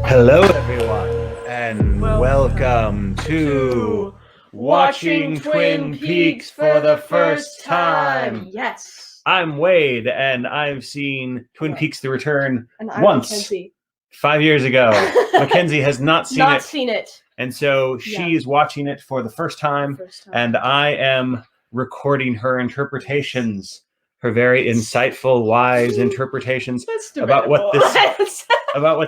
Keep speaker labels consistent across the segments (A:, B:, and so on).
A: Hello, everyone, and welcome to Watching Twin Peaks for the First Time.
B: Yes.
A: I'm Wade, and I've seen Twin Peaks: The Return
B: And I'm
A: once,
B: Mackenzie.
A: 5 years ago. Mackenzie has not seen it, and so she is watching it for the first time, and I am recording her interpretations, her very insightful, wise interpretations about what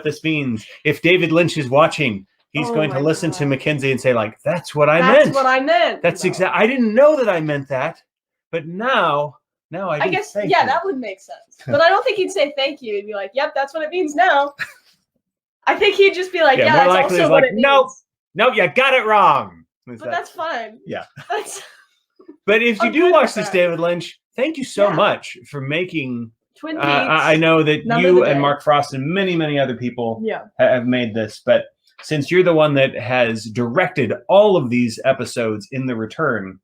A: this means. If David Lynch is watching, he's going to listen to Mackenzie and say, like, that's what I meant.
B: That's what I meant.
A: That's exactly. I didn't know that I meant that, but now I
B: guess,
A: thank
B: yeah,
A: you.
B: that would make sense. But I don't think he'd say thank you. He'd be like, yep, that's what it means now. I think he'd just be like, yeah, that's also what it means.
A: Nope, you got it wrong.
B: But that's fine.
A: Yeah.
B: But
A: if you do watch this, David Lynch, thank you so much for making
B: Twin Peaks.
A: I know that you and Mark Frost and many, many other people have made this, but since you're the one that has directed all of these episodes in The Return,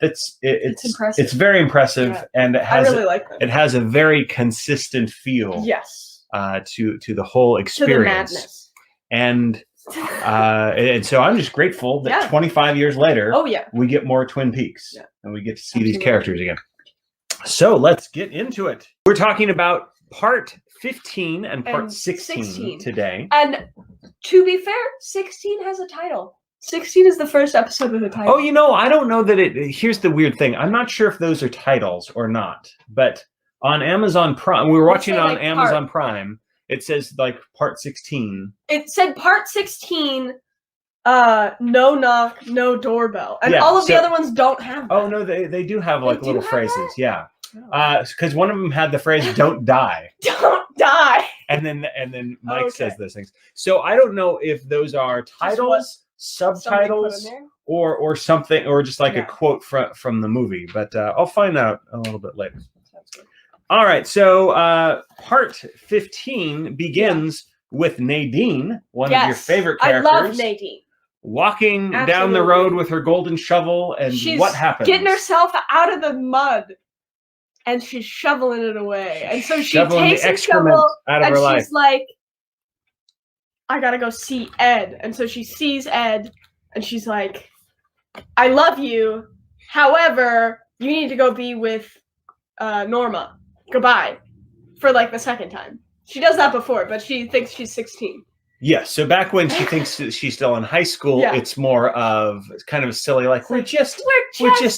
A: it's impressive. It's very impressive, and
B: I really like them.
A: It has a very consistent feel.
B: Yes.
A: To the whole experience.
B: To the madness.
A: And so I'm just grateful that 25 years later, we get more Twin Peaks and we get to see these characters again. So let's get into it. We're talking about part 15 and part 16 today.
B: And to be fair, 16 has a title. 16 is the first episode with a title.
A: Oh, I don't know that here's the weird thing. I'm not sure if those are titles or not, but on Amazon Prime, we were watching it on Amazon Prime. It says like part 16. It
B: said part 16, no knock, no doorbell. And all of the other ones don't have that.
A: Oh, no, they do have like little phrases. Yeah. Because one of them had the phrase "Don't die."
B: Don't die.
A: And then Mike says those things. So I don't know if those are titles, subtitles, or something, or just like a quote from the movie. But I'll find out a little bit later.
B: Sounds good.
A: All right, so part 15 begins with Nadine, one of your favorite characters.
B: I love Nadine.
A: Walking down the road with her golden shovel, and what happens?
B: Getting herself out of the mud, and she's shoveling it away. And so she takes the shovel, and she's like, I gotta go see Ed. And so she sees Ed, and she's like, I love you. However, you need to go be with Norma. Goodbye, for like the second time. She does that before, but she thinks she's 16.
A: Yes, so back when she thinks she's still in high school, it's more of kind of silly, like we're just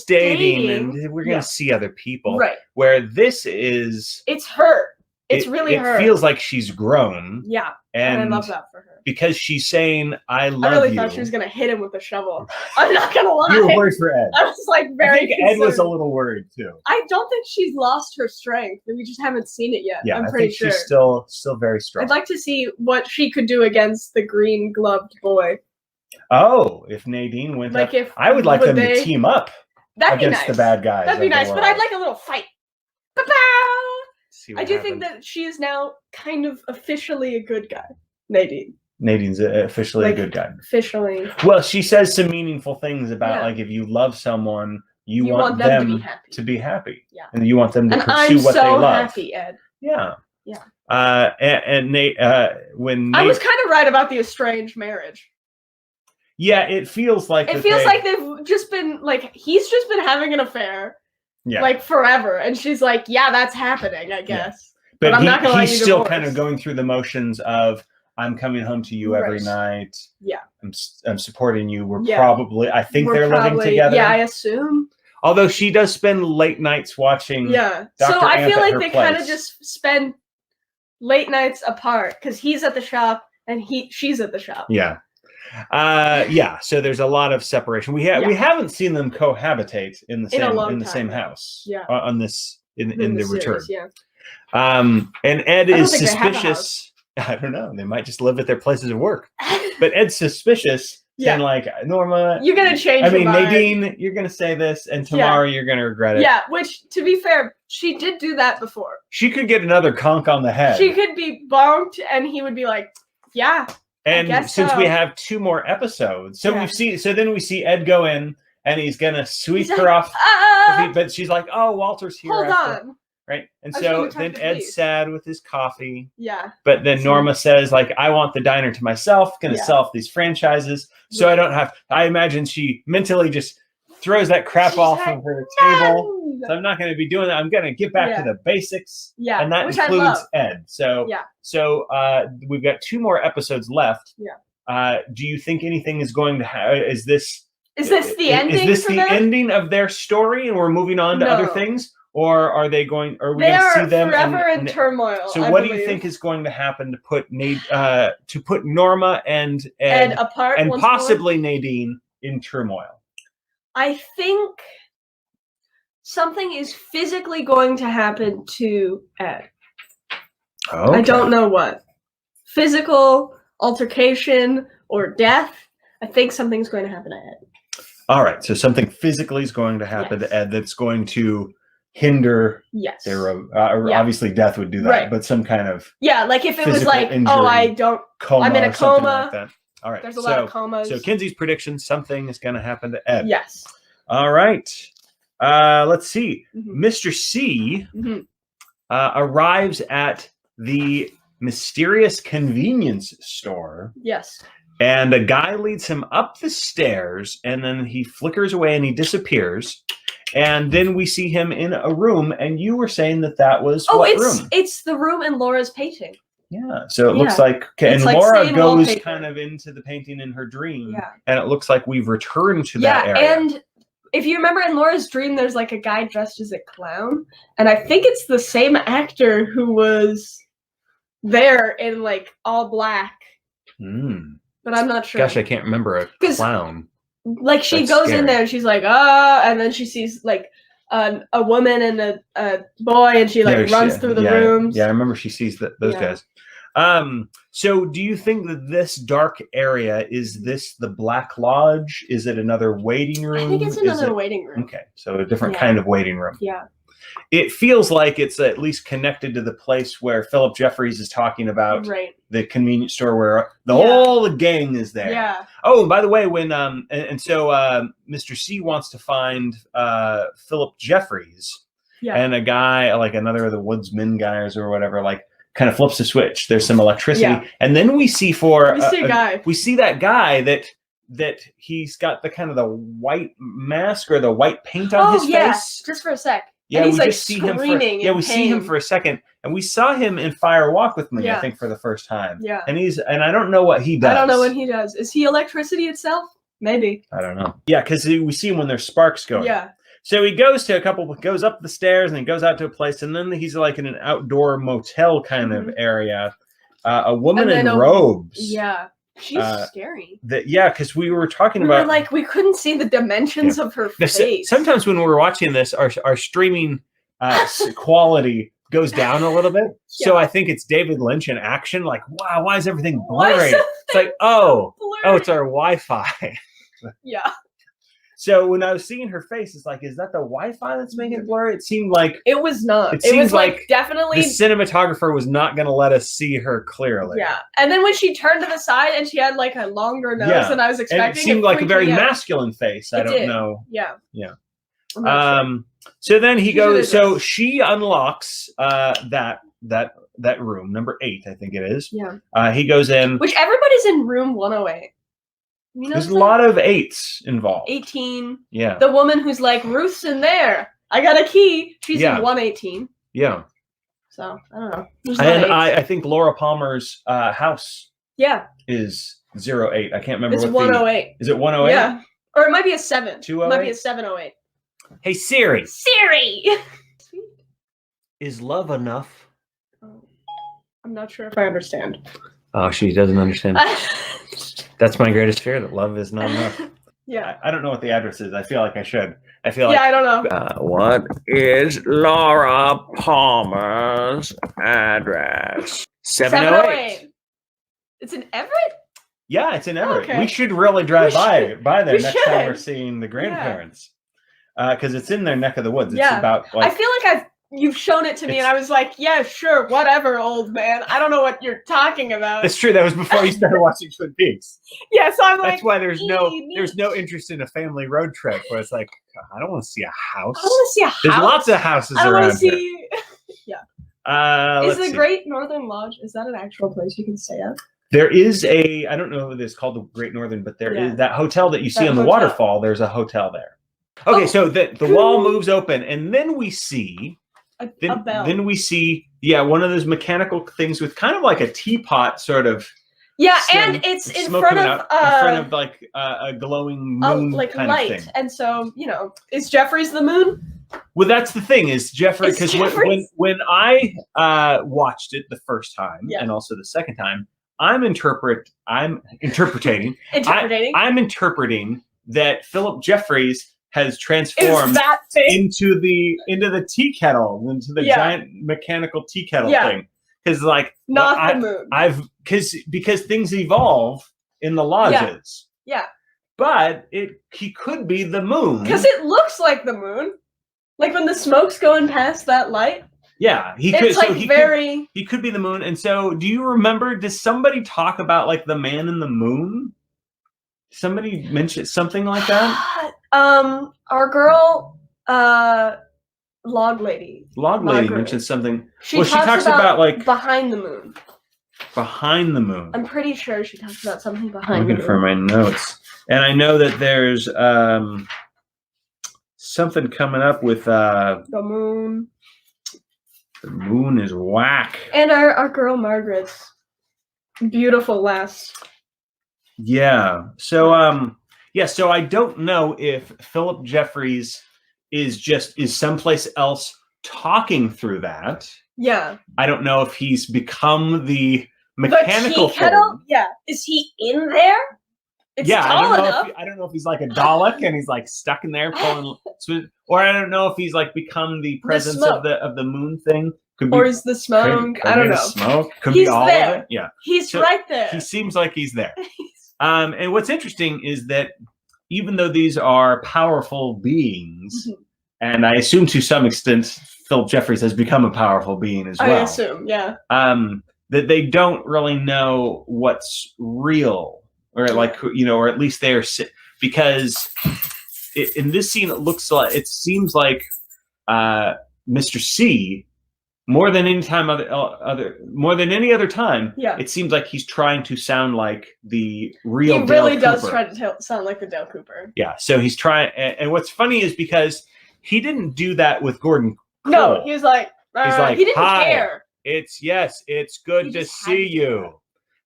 A: dating and we're gonna see other people.
B: Right.
A: Where this is,
B: it's her. It's really her.
A: It feels like she's grown.
B: Yeah, and I love that for her.
A: Because she's saying, I love you.
B: I really thought she was going to hit him with a shovel. I'm not going to lie.
A: You were worried for Ed.
B: I was like very concerned.
A: Ed was a little worried too.
B: I don't think she's lost her strength. We just haven't seen it yet.
A: Yeah,
B: I'm pretty sure.
A: She's still very strong.
B: I'd like to see what she could do against the green gloved boy.
A: Oh, if Nadine went up, I would like them to team up against the bad guys.
B: That'd be nice, but I'd like a little fight. Ba-pow! I do think that she is now kind of officially a good guy, Nadine.
A: Nadine's officially a good guy.
B: Officially.
A: Well, she says some meaningful things about like if you love someone, you want them to be happy. Yeah. And you want them to pursue what they love.
B: I'm so happy, Ed.
A: Yeah.
B: Yeah.
A: And Nate, when
B: I was kind of right about the estranged marriage.
A: Yeah, it feels like
B: they've just been like he's just been having an affair. Yeah. Like forever, and she's like, "Yeah, that's happening, I guess." Yeah.
A: But I'm not gonna let you divorce. He's still kind of going through the motions of, "I'm coming home to you every night.
B: Yeah,
A: I'm supporting you. I think they're living together.
B: Yeah, I assume.
A: Although she does spend late nights watching.
B: Yeah,
A: Dr.
B: so I feel like they
A: kind
B: of just spend late nights apart because he's at the shop and she's at the shop.
A: Yeah. So there's a lot of separation. We haven't seen them cohabitate in the same house.
B: Yeah.
A: On this in the Return.
B: Yeah.
A: And Ed is suspicious. I don't know. They might just live at their places of work. But Ed's suspicious. Yeah. And like, Norma,
B: you're gonna change.
A: Nadine, you're gonna say this, and tomorrow you're gonna regret it.
B: Yeah. Which, to be fair, she did do that before.
A: She could get another conk on the head.
B: She could be bonked, and he would be like, "Yeah."
A: And since we have 2 more episodes, so then we see Ed go in and he's gonna sweep her off. But she's like, "Oh, Walter's here."
B: Hold on.
A: Right. And so then Ed's sad with his coffee.
B: Yeah.
A: But then Norma says, like, I want the diner to myself, going to sell off these franchises. So I don't have, I imagine she mentally just throws that crap off of her table. So I'm not going to be doing that. I'm going to get back to the basics.
B: Yeah.
A: And that includes Ed. So, we've got 2 more episodes left.
B: Yeah.
A: Do you think anything is going to happen? Is this
B: the ending?
A: Is this the ending of their story and we're moving on to other things? Or are they going? Are we going to see them
B: forever in turmoil?
A: So, what do you think is going to happen to put Norma and Ed
B: apart,
A: and possibly Nadine in turmoil?
B: I think something is physically going to happen to Ed.
A: Okay.
B: I don't know what. Physical altercation or death. I think something's going to happen to Ed.
A: All right. So something physically is going to happen to Ed that's going to hinder their obviously death would do that, but some kind of
B: like if it was like injury, I'm in a coma.
A: Like all right.
B: There's a lot of comas.
A: So Kenzie's prediction, something is going to happen to Ed.
B: Yes.
A: All right. Let's see. Mr. C arrives at the mysterious convenience store.
B: Yes.
A: And a guy leads him up the stairs, and then he flickers away and he disappears. And then we see him in a room, and you were saying that was what room?
B: It's the room in Laura's painting.
A: Yeah, so it looks like, and like Laura goes kind of into the painting in her dream, and it looks like we've returned to that area.
B: And if you remember in Laura's dream, there's like a guy dressed as a clown, and I think it's the same actor who was there in like all black. But I'm not sure.
A: Gosh, I can't remember a clown.
B: Like she goes in there and she's like, and then she sees like a woman and a boy, and she like runs through the rooms.
A: Yeah, I remember she sees those guys. So do you think that this dark area, is this the Black Lodge? Is it another waiting room?
B: I think it's another waiting room.
A: Okay, so a different kind of waiting room.
B: Yeah.
A: It feels like it's at least connected to the place where Philip Jeffries is talking about the convenience store where the whole gang is there.
B: Yeah.
A: Oh, and by the way, when so Mr. C wants to find Philip Jeffries, and a guy like another of the woodsman guys or whatever, like kind of flips a switch. There's some electricity, and then we see we see that guy that he's got the kind of the white mask or the white paint on his face.
B: Just for a sec.
A: Yeah,
B: and he's
A: we
B: like
A: just see him. See him for a second, and we saw him in Fire Walk with Me. I think for the first time.
B: Yeah,
A: and I don't know what he does.
B: I don't know what he does. Is he electricity itself? Maybe.
A: I don't know. Yeah, because we see him when there's sparks going.
B: Yeah.
A: So he goes up the stairs and he goes out to a place, and then he's like in an outdoor motel kind of area. A woman in robes.
B: Yeah. She's scary.
A: Because we were talking about
B: we couldn't see the dimensions of her face.
A: Sometimes when we're watching this, our streaming quality goes down a little bit. So I think it's David Lynch in action. Like, wow, why is everything blurry? It's like, it's our Wi-Fi.
B: Yeah.
A: So when I was seeing her face, it's like, is that the Wi-Fi that's making it blurry? It seemed like
B: it was not. It was like definitely
A: the cinematographer was not going to let us see her clearly.
B: Yeah, and then when she turned to the side and she had like a longer nose than I was expecting,
A: and it seemed like a very masculine face. I don't know.
B: Yeah.
A: Yeah. So then he goes. So she unlocks that room, number 8, I think it is.
B: Yeah.
A: He goes in.
B: Which everybody's in room 108.
A: There's a lot of 8s involved.
B: 18.
A: Yeah.
B: The woman who's like, Ruth's in there. I got a key. She's in 118.
A: Yeah.
B: So, I don't know.
A: And I think Laura Palmer's house is 08. I can't remember.
B: It's 108.
A: Is it 108?
B: Yeah. Or it might be a 7.
A: 208?
B: It might be a 708.
A: Hey, Siri.
B: Siri!
A: Is love enough?
B: I'm not sure if I understand.
A: Oh, she doesn't understand. That's my greatest fear, that love is not enough.
B: Yeah.
A: I don't know what the address is. I feel like I should. I feel like...
B: Yeah, I don't know.
A: What is Laura Palmer's address? 708.
B: It's in Everett?
A: Yeah, it's in Everett.
B: Okay.
A: We should really drive by there next time we're seeing the grandparents. Because it's in their neck of the woods. It's about like...
B: I feel like you've shown it to me, and I was like, yeah, sure, whatever, old man. I don't know what you're talking about.
A: That's true. That was before you started watching Twin Peaks.
B: Yeah, so I'm like...
A: That's why there's no interest in a family road trip, where it's like, I don't want to see a house.
B: I don't want to see a house.
A: There's lots of houses around here.
B: Is the Great Northern Lodge, is that an actual place you can stay at?
A: There is I don't know if it's called the Great Northern, but there is that hotel that you see on the waterfall. There's a hotel there. Okay, so the wall moves open, and then we see
B: a bell.
A: Then we see one of those mechanical things with kind of like a teapot sort of.
B: Yeah, and it's in front of
A: like a glowing moon
B: like
A: kind
B: light.
A: of thing.
B: And so, is Jeffries the moon?
A: Well, that's the thing, is Jeffrey, because when I watched it the first time and also the second time, I'm interpreting that Philip Jeffries has transformed into the tea kettle, into the giant mechanical tea kettle thing. Because
B: not the moon.
A: Because things evolve in the lodges.
B: Yeah.
A: But he could be the moon.
B: Because it looks like the moon. Like when the smoke's going past that light.
A: Yeah, he could. So he could be the moon. And so, do you remember? Does somebody talk about like the man in the moon? Somebody mentioned something like that.
B: Our girl, Log Lady.
A: Log Lady mentioned something. She talks about like
B: behind the moon.
A: Behind the moon.
B: I'm pretty sure she talks about something behind.
A: I'm looking for my notes, and I know that there's something coming up with
B: the moon.
A: The moon is whack.
B: And our girl Margaret's beautiful lass.
A: Yeah. So so I don't know if Philip Jeffries is someplace else talking through that.
B: Yeah.
A: I don't know if he's become the mechanical
B: tea kettle. Yeah. Is he in there? It's tall enough.
A: I don't know if he's like a Dalek and he's like stuck in there pulling, or I don't know if he's like become the presence of the moon thing. Could be,
B: or is the smoke? I don't know.
A: Smoke could be all
B: there.
A: of it. Yeah,
B: he's right there.
A: He seems like he's there. And what's interesting is that even though these are powerful beings, and I assume to some extent Philip Jeffries has become a powerful being as well.
B: I assume, yeah.
A: That they don't really know what's real. Or or at least they're because in this scene it seems like Mr. C more than any other time.
B: Yeah.
A: It seems like he's trying to sound like the real.
B: He really does try to sound like the Dale Cooper.
A: Yeah. So he's trying, and what's funny is because he didn't do that with Gordon Cole.
B: No, he was like he didn't care.
A: It's good to see you.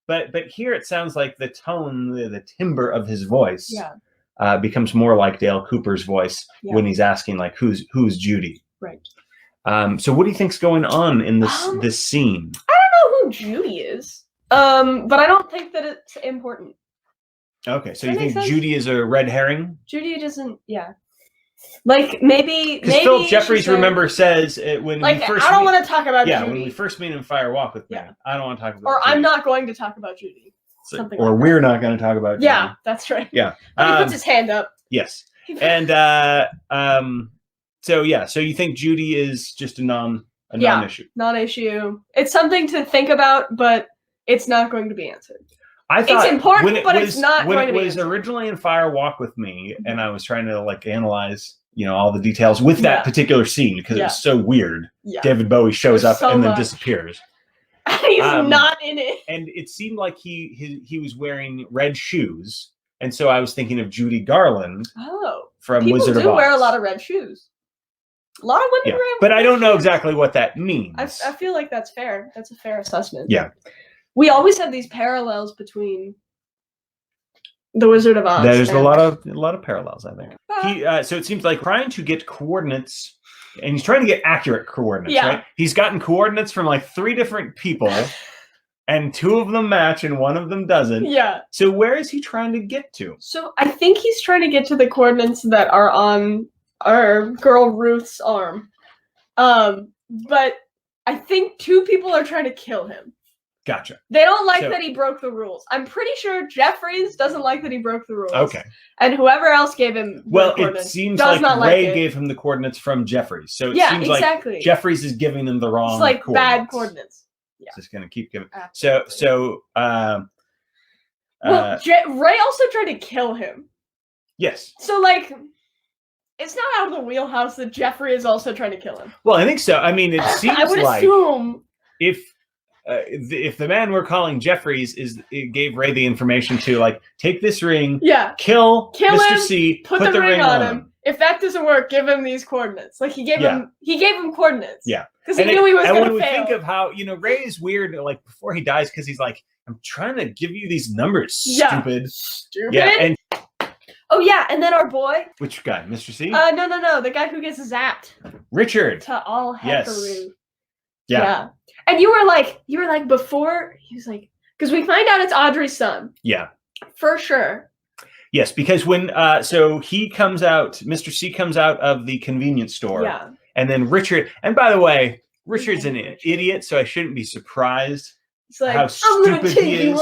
A: But here it sounds like the tone, the timbre of his voice becomes more like Dale Cooper's voice when he's asking like, who's Judy?
B: Right.
A: So what do you think's going on in this scene?
B: I don't know who Judy is. But I don't think that it's important.
A: Okay, so you think Judy is a red herring?
B: Judy doesn't. Like maybe
A: Philip Jeffries says when we first
B: I don't want to talk about Judy.
A: Yeah, when we first meet in Fire Walk with Me, I don't want to talk about.
B: Or Judy. I'm not going to talk about Judy.
A: Something. Or we're not going to talk about Judy.
B: Yeah, that's right.
A: Yeah.
B: He puts his hand up.
A: Yes. And so you think Judy is just a non-issue?
B: Non-issue. It's something to think about, but it's not going to be answered.
A: I thought
B: it's important, but it's not going to be.
A: When it was originally in Fire Walk with Me, and I was trying to like analyze, all the details with that particular scene because it was so weird. Yeah. David Bowie shows up and then disappears.
B: He's not in it.
A: And it seemed like he was wearing red shoes, and so I was thinking of Judy Garland.
B: Oh,
A: from Wizard of Oz.
B: People do wear a lot of red shoes. A lot of women wear.
A: But I don't know exactly what that means.
B: I feel like that's fair. That's a fair assessment.
A: Yeah.
B: We always have these parallels between the Wizard of Oz.
A: There's a lot of parallels, I think. So it seems like trying to get coordinates, and he's trying to get accurate coordinates, right? He's gotten coordinates from like 3 different people, and 2 of them match and 1 of them doesn't.
B: Yeah.
A: So where is he trying to get to?
B: So I think he's trying to get to the coordinates that are on our girl Ruth's arm. But I think 2 people are trying to kill him.
A: Gotcha.
B: They don't like that he broke the rules. I'm pretty sure Jeffries doesn't like that he broke the rules.
A: Okay.
B: And whoever else gave him the coordinates
A: it seems like Ray gave him the coordinates from Jeffries. So it seems like Jeffries is giving him the wrong coordinates.
B: It's like bad coordinates.
A: Yeah. Just going to keep giving.
B: Absolutely. Ray also tried to kill him.
A: Yes.
B: So like it's not out of the wheelhouse that Jeffrey is also trying to kill him.
A: Well, I think so. I mean, it seems
B: I would assume
A: if the man we're calling Jeffries gave Ray the information to like take this ring, kill
B: Mr.
A: him, C,
B: put the ring on him. If that doesn't work, give him these coordinates. Like he gave him coordinates.
A: Yeah,
B: because he knew he was going to fail. And when we
A: think of how Ray is weird, like before he dies, because he's like, I'm trying to give you these numbers, stupid.
B: Yeah, and and then our boy.
A: Which guy, Mr. C?
B: No, the guy who gets zapped.
A: Richard.
B: To all heck
A: Yeah.
B: And you were like before, he was like, because we find out it's Audrey's son.
A: Yeah.
B: For sure.
A: Yes, because when, so he comes out, Mr. C comes out of the convenience store.
B: Yeah.
A: And then Richard, and by the way, Richard's an idiot, so I shouldn't be surprised
B: like,
A: how stupid he is.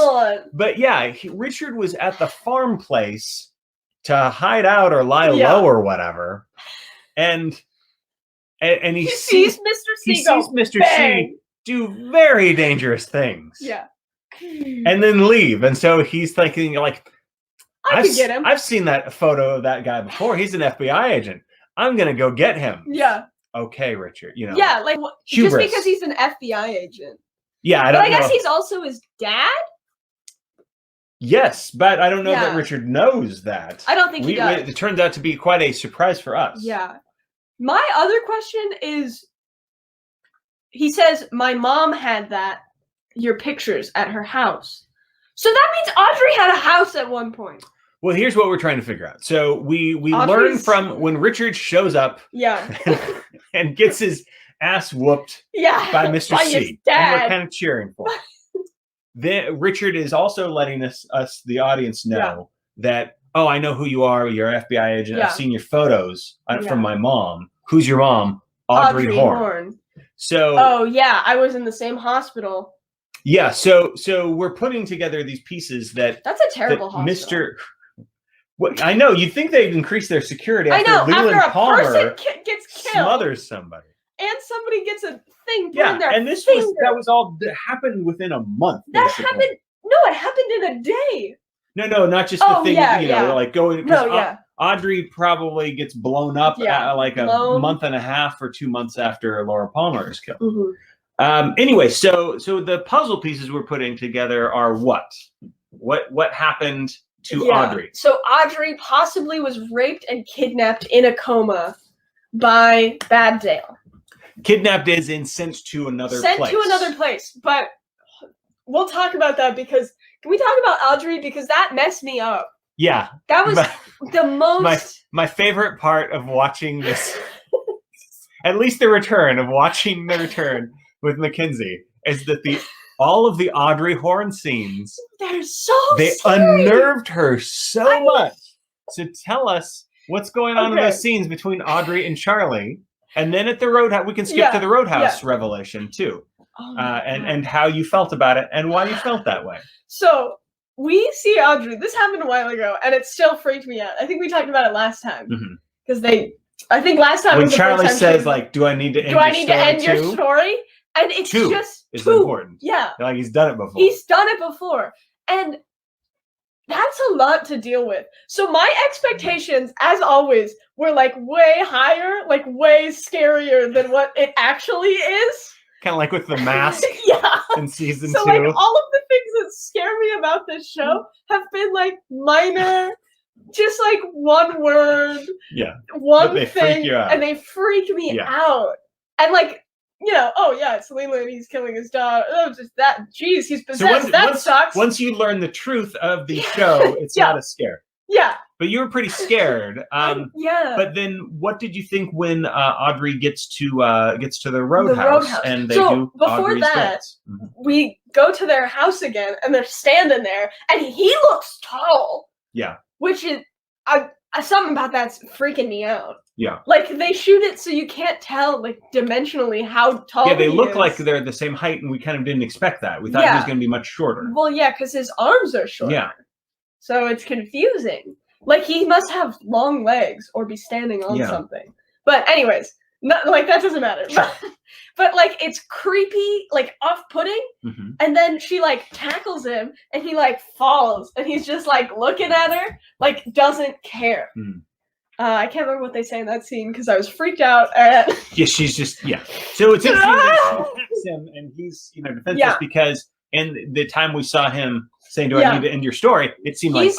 A: But yeah, Richard was at the farm place to hide out or lie low or whatever. And he sees
B: Mr. C.
A: He sees Mr. C do very dangerous things.
B: Yeah.
A: And then leave. And so he's thinking, like,
B: I could get him.
A: I've seen that photo of that guy before. He's an FBI agent. I'm going to go get him.
B: Yeah.
A: Okay, Richard.
B: Yeah, like, just because he's an FBI agent.
A: Yeah, I don't know.
B: But I guess he's also his dad?
A: Yes, but I don't know that Richard knows that.
B: I don't think he does.
A: It turns out to be quite a surprise for us.
B: Yeah. My other question is, he says, my mom had your pictures at her house. So that means Audrey had a house at one point.
A: Well, here's what we're trying to figure out. So we learn from when Richard shows up and gets his ass whooped by Mr. C. And we're kind of cheering for him. Then Richard is also letting us the audience know that, oh, I know who you are. You're an FBI agent. I've seen your photos from my mom. Who's your mom? Audrey Horne. So.
B: Oh yeah, I was in the same hospital.
A: Yeah, so we're putting together these pieces that's
B: a terrible hospital.
A: I know, you'd think they'd increase their security
B: after a person gets killed,
A: smothers somebody.
B: And somebody gets a thing put in their
A: and that was all that happened within a month.
B: That happened. No, it happened in a day.
A: No, not just the thing. Like going. Audrey probably gets blown up at like a month and a half or 2 months after Laura Palmer is killed.
B: Mm-hmm.
A: Anyway, so the puzzle pieces we're putting together are what happened to Audrey.
B: So Audrey possibly was raped and kidnapped in a coma by Bad Dale.
A: Kidnapped is in sent to another place.
B: But we'll talk about that because can we talk about Audrey because that messed me up.
A: Yeah.
B: That was the most
A: my favorite part of watching this at least the return with Mackenzie is that all of the Audrey Horne scenes
B: they're so
A: they unnerved her so much. So tell us what's going on in those scenes between Audrey and Charlie. And then at the Roadhouse, we can skip to the Roadhouse revelation too, and how you felt about it and why you felt that way.
B: So we see Audrey. This happened a while ago, and it still freaked me out. I think we talked about it last time because I think last time
A: when Charlie says like, "Do I need to end your story?"
B: And it's just
A: is important.
B: Yeah,
A: like he's done it before.
B: He's done it before, and that's a lot to deal with. So my expectations, as always, were like way higher, like way scarier than what it actually is.
A: Kind of like with The Mask in season 2.
B: So like all of the things that scare me about this show have been like minor, just like one word, one thing, and they freak me out. And like, it's Leland, he's killing his dog. Oh, just that. Jeez, he's possessed. That sucks.
A: Once you learn the truth of the show, it's not a scare.
B: Yeah.
A: But you were pretty scared. But then what did you think when Audrey gets to the Roadhouse and they do
B: before
A: Audrey's
B: that, we go to their house again and they're standing there and he looks tall.
A: Yeah.
B: Which is something about that's freaking me out.
A: Yeah.
B: Like they shoot it so you can't tell like dimensionally how tall he is.
A: Yeah, they look like they're the same height and we kind of didn't expect that. We thought he was going to be much shorter.
B: Well, yeah, because his arms are shorter.
A: Yeah.
B: So it's confusing. Like he must have long legs or be standing on something. But anyways, that doesn't matter.
A: Sure.
B: But like it's creepy, like off-putting. And then she like tackles him and he like falls and he's just like looking at her, like doesn't care. I can't remember what they say in that scene because I was freaked out.
A: Yeah, she's just So it's interesting that she attacks him and he's defenseless because in the time we saw him saying, "Do I need to end your story?" It seemed
B: he's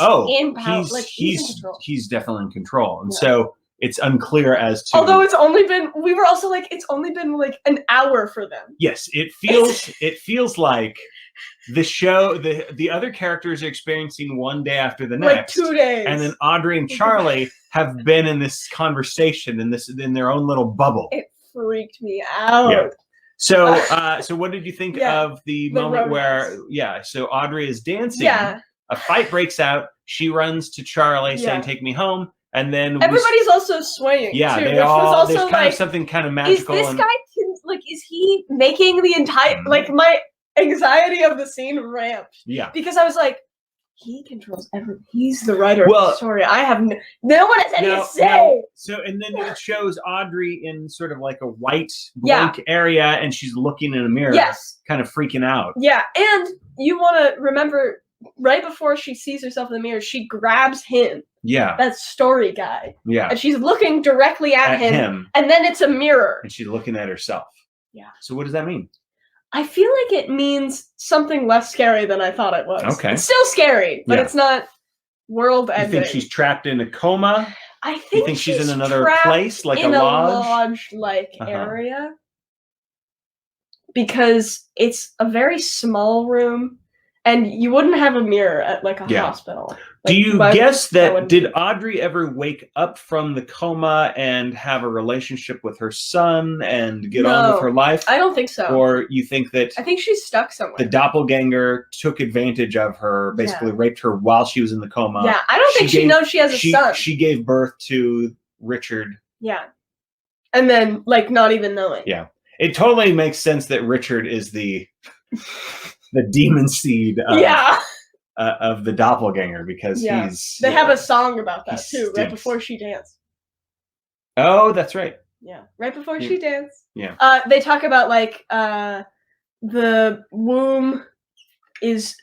A: he's definitely in control, and so it's unclear as to.
B: Although it's only been, we were also like, it's only been like an hour for them.
A: Yes, it feels like the show, the other characters are experiencing one day after the next,
B: like 2 days,
A: and then Audrey and Charlie have been in this conversation in their own little bubble.
B: It freaked me out.
A: Yeah. So what did you think of the moment where so Audrey is dancing, a fight breaks out, she runs to Charlie saying, "Take me home," and then
B: everybody's also swaying.
A: Yeah,
B: too,
A: they all there's kind of something kind of magical.
B: Is this guy is he making the entire my anxiety of the scene ramped?
A: Yeah,
B: because I was like, he controls everything. He's the writer of the story. I have no one has anything to say.
A: So, and then it shows Audrey in sort of like a white blank area, and she's looking in a mirror, kind of freaking out.
B: Yeah, and you want to remember, right before she sees herself in the mirror, she grabs him.
A: Yeah.
B: That story guy.
A: Yeah.
B: And she's looking directly at him, and then it's a mirror.
A: And she's looking at herself.
B: Yeah.
A: So what does that mean?
B: I feel like it means something less scary than I thought it was.
A: Okay.
B: It's still scary, but it's not world-ending.
A: You think she's trapped in a coma?
B: I think
A: you think she's in another place, like
B: in
A: a lodge?
B: lodge-like area. Because it's a very small room, and you wouldn't have a mirror at like a hospital.
A: Do you guess that did Audrey ever wake up from the coma and have a relationship with her son and get on with her life?
B: I don't think so.
A: Or you think that
B: I think she's stuck somewhere.
A: The doppelganger took advantage of her, basically raped her while she was in the coma.
B: Yeah, I don't think she knows she has a son.
A: She gave birth to Richard.
B: Yeah. And then not even knowing.
A: Yeah. It totally makes sense that Richard is the demon seed of the doppelganger because
B: they have a song about that too, right before she danced.
A: Oh, that's right.
B: Yeah, right before she danced.
A: Yeah.
B: They talk about the womb is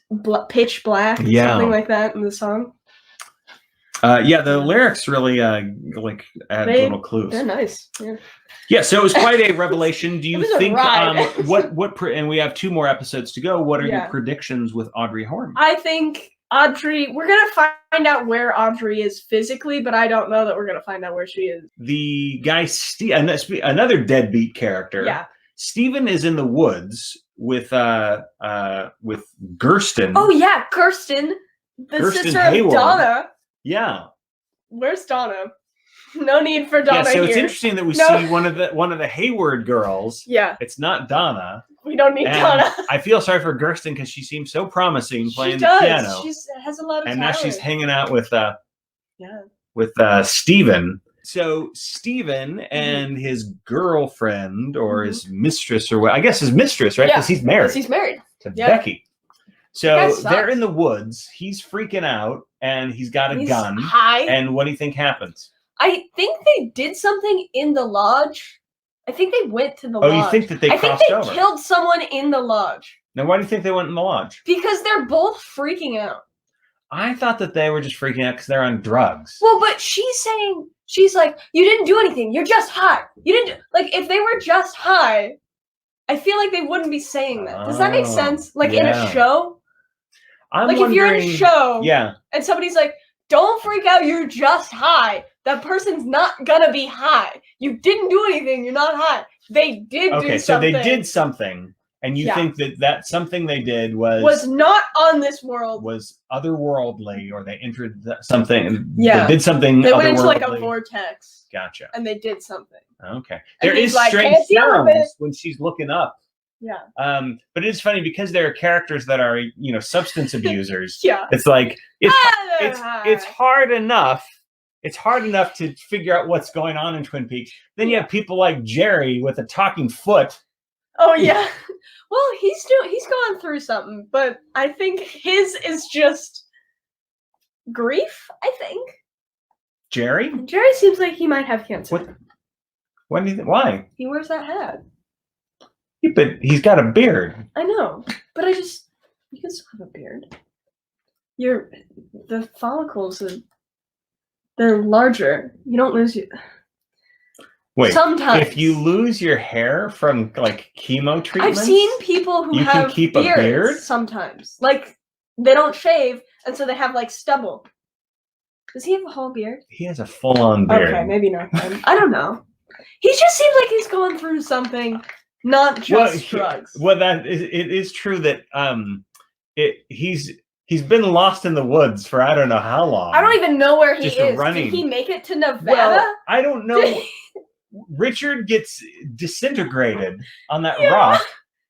B: pitch black, something like that in the song.
A: The lyrics really add little clues.
B: They're nice. Yeah.
A: Yeah, so it was quite a revelation. Do you think and we have 2 more episodes to go. What are your predictions with Audrey Horne?
B: I think Audrey, we're going to find out where Audrey is physically, but I don't know that we're going to find out where she is.
A: The guy another deadbeat character.
B: Yeah.
A: Steven is in the woods with Gersten.
B: Oh yeah, Gersten, sister
A: Hayward.
B: of Donna.
A: Yeah.
B: Where's Donna? No need for Donna.
A: Yeah, so it's interesting that we see one of the Hayward girls.
B: Yeah.
A: It's not Donna.
B: We don't need Donna.
A: I feel sorry for Gersten because she seems so promising playing the piano.
B: She has a lot of talent.
A: Now she's hanging out with Steven. So Steven and his girlfriend or his mistress or what? I guess his mistress, right? Because he's married.
B: Because he's married
A: to Becky. So they're in the woods. He's freaking out, and he's got a gun.
B: High.
A: And what do you think happens?
B: I think they did something in the lodge. I think they went to the lodge.
A: Oh, you think that they crossed over?
B: I think they killed someone in the lodge.
A: Now, why do you think they went in the lodge?
B: Because they're both freaking out.
A: I thought that they were just freaking out because they're on drugs.
B: Well, but she's like, you didn't do anything. You're just high. You didn't if they were just high, I feel like they wouldn't be saying that. Does that make sense? In a show? If you're in a show and somebody's like, don't freak out, you're just high. That person's not gonna be high. You didn't do anything, you're not high. They did do something. Okay, so they did something.
A: And you think that something they did
B: was not on this world.
A: Was otherworldly, or they entered something.
B: Yeah.
A: They did something.
B: They went into a vortex.
A: Gotcha.
B: And they did something.
A: Okay. There is strange sounds when she's looking up.
B: Yeah.
A: But it's funny because there are characters that are, substance abusers.
B: Yeah.
A: It's like it's hard enough. It's hard enough to figure out what's going on in Twin Peaks. Then you have people like Jerry with a talking foot.
B: Oh yeah. Well, he's going through something, but I think his is just grief, I think.
A: Jerry
B: seems like he might have cancer.
A: What do you think? Why?
B: He wears that hat.
A: Yeah, but he's got a beard.
B: I know, but you can still have a beard. The follicles, They're larger. You don't lose your...
A: Wait,
B: sometimes.
A: If you lose your hair from like chemo treatments,
B: I've seen people who have can keep beards a beard sometimes. Like they don't shave, and so they have like stubble. Does he have a whole beard?
A: He has a full-on beard.
B: Okay, maybe not then. I don't know. He just seems like he's going through something, not just drugs.
A: Well, it is true that he's been lost in the woods for I don't know how long.
B: I don't even know where he is.
A: Running.
B: Did he make it to Nevada?
A: Well, I don't know. Richard gets disintegrated on that rock.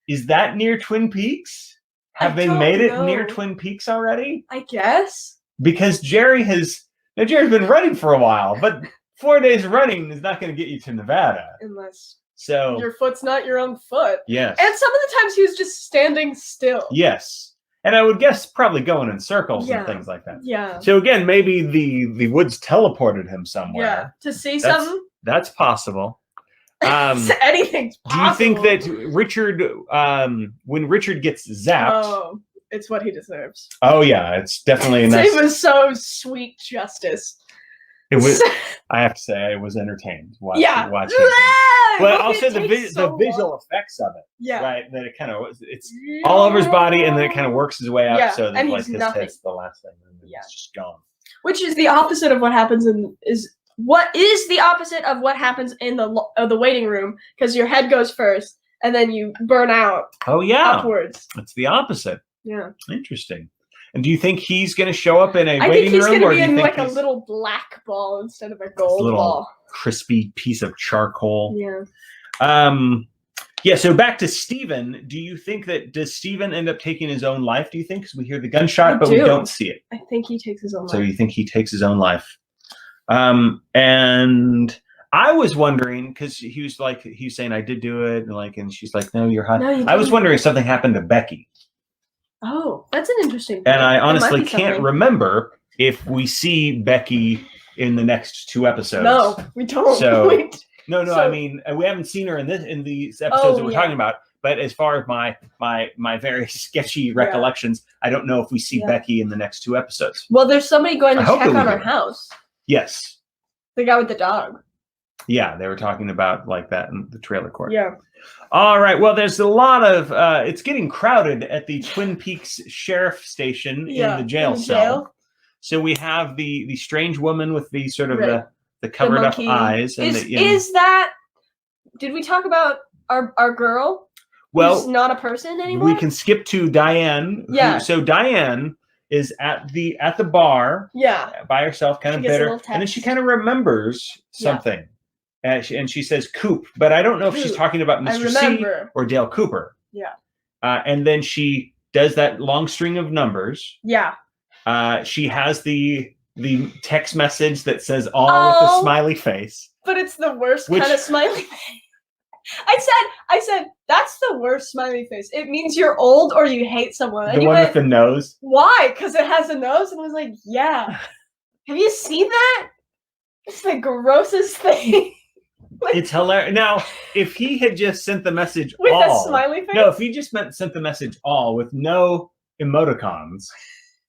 A: Is that near Twin Peaks? Have they made it near Twin Peaks already?
B: I guess.
A: Because Jerry's been running for a while, but 4 days running is not going to get you to Nevada.
B: Unless
A: so
B: your foot's not your own foot.
A: Yes.
B: And some of the times he was just standing still.
A: Yes. And I would guess probably going in circles and things like that.
B: Yeah.
A: So again, maybe the woods teleported him somewhere.
B: Yeah. To see something?
A: That's possible.
B: Anything's possible.
A: Do you think that Richard, when Richard gets zapped...
B: it's what he deserves.
A: Oh yeah, it's definitely nice.
B: It was so sweet justice.
A: It was. I have to say, I was entertained watching it. But also the visual effects of it.
B: Yeah.
A: Right. That it kind of it's all over his body, and then it kind of works his way up.
B: Yeah.
A: So that
B: and
A: like his
B: nothing.
A: head's the last thing, and it's just gone.
B: Which is the opposite of what happens in the opposite of what happens in the waiting room, because your head goes first and then you burn out.
A: Oh yeah.
B: Upwards.
A: It's the opposite.
B: Yeah.
A: Interesting. And do you think he's going to show up in a waiting room?
B: I think he's going to be in like a little black ball instead of a gold ball.
A: Crispy piece of charcoal.
B: Yeah.
A: Yeah. So back to Stephen. Do you think does Stephen end up taking his own life? Do you think? Because we hear the gunshot, but we don't see it.
B: I think he takes his own life.
A: So you think he takes his own life? And I was wondering, because he was saying I did do it, and she's like, no, you're hot. No, I was wondering if something happened to Becky.
B: Oh, that's an interesting point.
A: And I honestly can't remember if we see Becky in the next 2 episodes.
B: No, we don't.
A: So no. I mean, we haven't seen her in these episodes that we're talking about. But as far as my very sketchy recollections, I don't know if we see Becky in the next 2 episodes.
B: Well, there's somebody going to check on her house.
A: Yes.
B: The guy with the dog.
A: Yeah, they were talking about like that in the trailer court.
B: Yeah.
A: All right. Well, there's a lot of it's getting crowded at the Twin Peaks Sheriff Station in the jail cell. So we have the strange woman with the sort of the covered up eyes. And
B: is that? Did we talk about our girl?
A: Well,
B: who's not a person anymore.
A: We can skip to Diane.
B: Yeah.
A: So Diane is at the bar.
B: Yeah.
A: By herself, kind of bitter, and then she kind of remembers something. And she says Coop, but I don't know if she's talking about Mr. C or Dale Cooper.
B: Yeah.
A: And then she does that long string of numbers.
B: Yeah.
A: She has the text message that says all with a smiley face.
B: But it's the worst kind of smiley face. I said, that's the worst smiley face. It means you're old or you hate someone.
A: And the one with the nose?
B: Why? Because it has a nose? And I was like, yeah. Have you seen that? It's the grossest thing.
A: It's hilarious. Now, if he had just sent the message
B: with
A: all,
B: a smiley face?
A: No, if he just sent the message all with no emoticons,